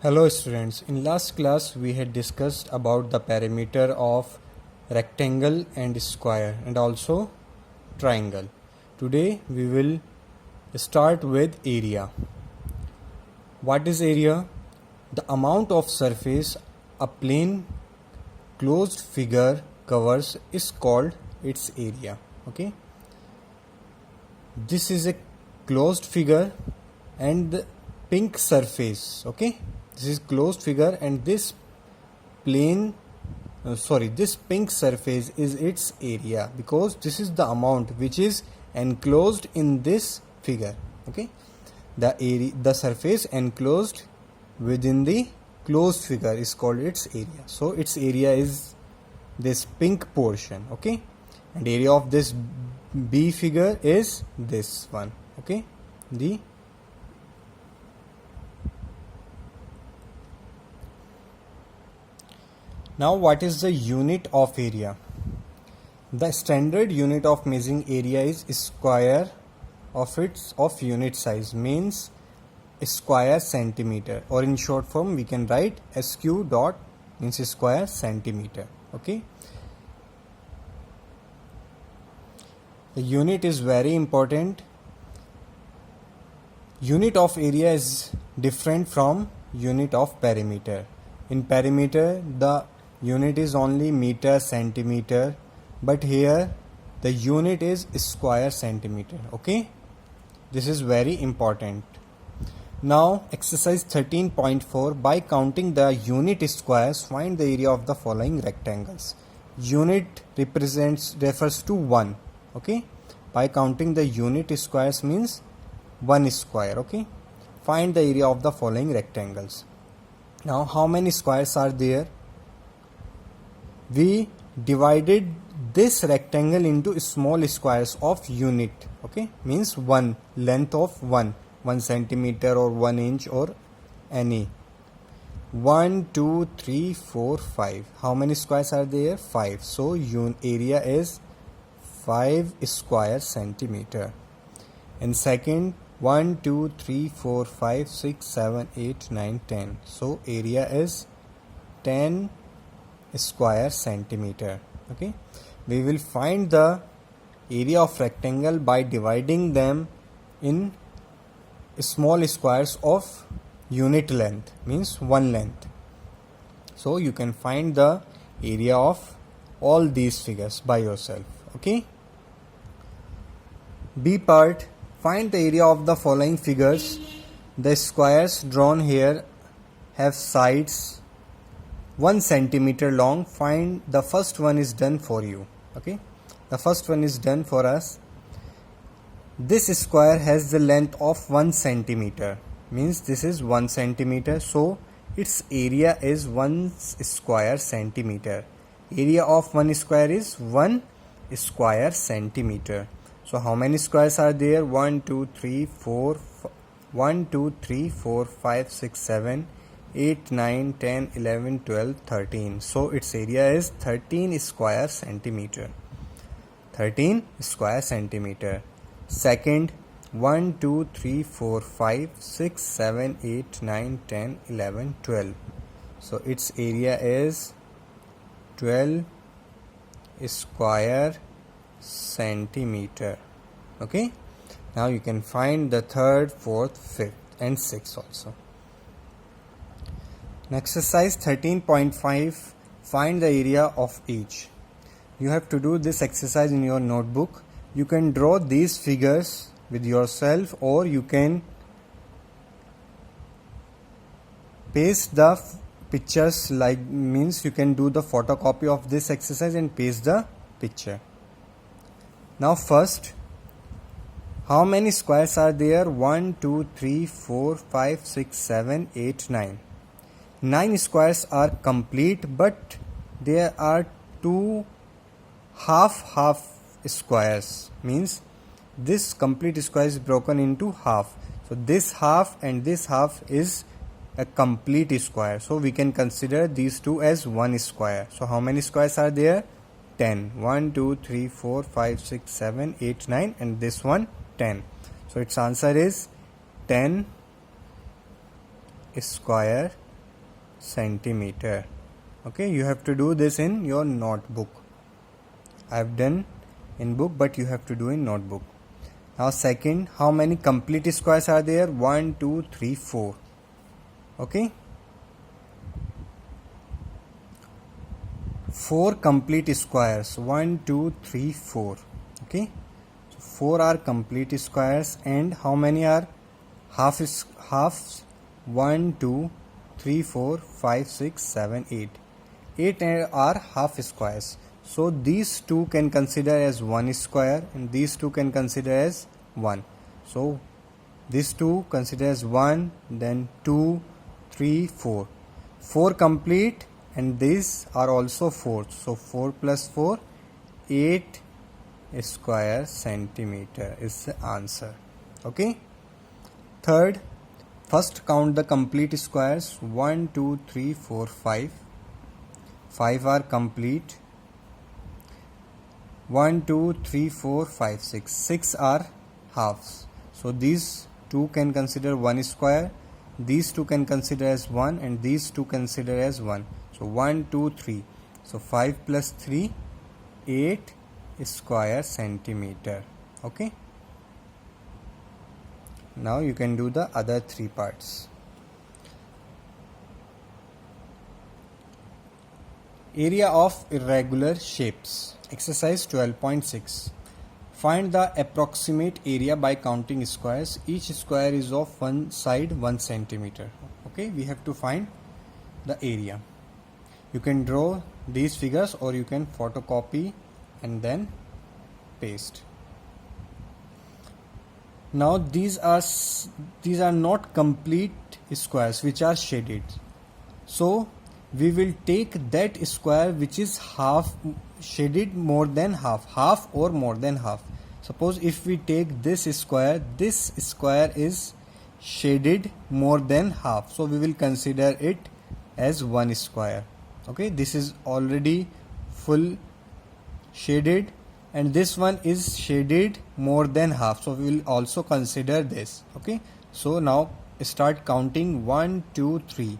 Hello students, in last class we had discussed about the perimeter of rectangle and square and also triangle. Today we will start with area. What is area? The amount of surface a plane closed figure covers is called its area. Okay. This is a closed figure and the pink surface. Okay. This is closed figure and this this pink surface is its area because this is the amount which is enclosed in this figure. Okay, the surface enclosed within the closed figure is called its area. So its area is this pink portion. Okay, and area of this B figure is this one. Okay, the Now what is the unit of area? The standard unit of measuring area is square of unit size, means square centimeter, or in short form we can write SQ dot means square centimeter. Okay, the unit is very important. Unit of area is different from unit of perimeter. In perimeter the unit is only meter centimeter, but here the unit is square centimeter. Okay, this is very important. Now exercise 13.4, by counting the unit squares find the area of the following rectangles. Unit refers to 1. Okay, by counting the unit squares means 1 square. Okay, find the area of the following rectangles. Now how many squares are there? We divided this rectangle into small squares of unit. Okay, means 1 length of 1 centimeter or 1 inch or any. 1 2 3 4 5. How many squares are there? 5. So area is 5 square centimeter. And second, 1 2 3 4 5 6 7 8 9 10. So area is 10 square centimeter. Okay, we will find the area of rectangle by dividing them in small squares of unit length, means 1 length. So you can find the area of all these figures by yourself. Okay, B part, find the area of the following figures. The squares drawn here have sides 1 centimeter long. Find the first one is done for you. Okay, the first one is done for us. This square has the length of 1 centimeter, means this is 1 centimeter, so its area is 1 square centimeter. Area of 1 square is 1 square centimeter. So how many squares are there? 1 2 3 4 1 2 3 4 5 6 7 8 9 10 11 12 13. So its area is 13 square centimeter. 13 square centimeter. Second, 1 2 3 4 5 6 7 8 9 10 11 12. So its area is 12 square centimeter. Okay, now you can find the third, fourth, fifth and sixth also. Exercise 13.5, find the area of each. You have to do this exercise in your notebook. You can draw these figures with yourself, or you can paste the pictures, like means you can do the photocopy of this exercise and paste the picture. Now first, how many squares are there? 1 2 3 4 5 6 7 8 9. 9 squares are complete, but there are 2 half squares, means this complete square is broken into half. So this half and this half is a complete square. So we can consider these two as 1 square. So how many squares are there? 10. 1 2 3 4 5 6 7 8 9, and this one 10. So its answer is 10 square centimeter. Okay, you have to do this in your notebook. I have done in book, but you have to do in notebook. Now second, how many complete squares are there? 1, 2, 3, 4. Okay, 4 complete squares. 1, 2, 3, 4. Okay, so 4 are complete squares, and how many are halves? 1, 2, 3, 4, 5, 6, 7, 8. 8 are half squares. So these two can consider as one square, and these two can consider as one. So these two consider as 1, then 2, 3, 4. 4 complete, and these are also 4. So 4 plus 4, 8 square centimeter is the answer. Okay. Third, first count the complete squares. 1, 2, 3, 4, 5. 5 are complete. 1, 2, 3, 4, 5, 6. 6 are halves. So these two can consider one square. These two can consider as 1, and these two consider as 1. So 1, 2, 3. So 5 plus 3, 8 square centimeter. Okay. Now you can do the other three parts. Area of irregular shapes. Exercise 12.6. Find the approximate area by counting squares. Each square is of one side 1 centimeter. Okay, we have to find the area. You can draw these figures, or you can photocopy and then paste. Now these are not complete squares which are shaded. So we will take that square which is half shaded, more than half or more than half. Suppose if we take this square is shaded more than half, so we will consider it as one square. Okay, this is already full shaded, and this one is shaded more than half, so we will also consider this. Okay, so now start counting. 1, 2, 3.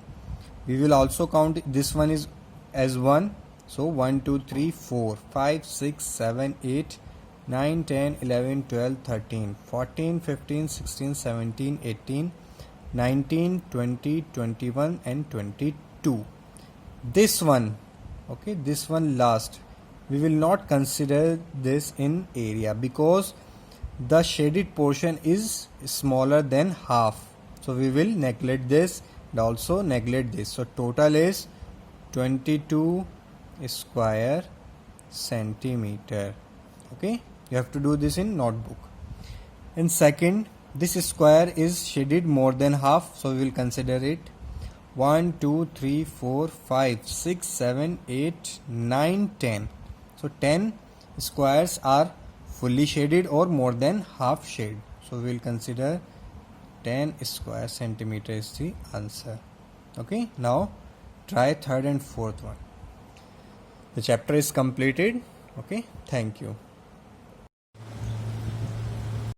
We will also count this one is as 1. So 1, 2, 3, 4, 5, 6, 7, 8, 9, 10, 11, 12, 13, 14, 15, 16, 17, 18, 19, 20, 21 and 22. This one, okay, this one last, we will not consider this in area because the shaded portion is smaller than half. So we will neglect this and also neglect this. So total is 22 square centimeter. Okay, you have to do this in notebook. And second, this square is shaded more than half, so we will consider it. 1, 2, 3, 4, 5, 6, 7, 8, 9, 10. So 10 squares are fully shaded or more than half shade. So we will consider 10 square centimeter is the answer. Okay, now try third and fourth one. The chapter is completed. Okay, thank you.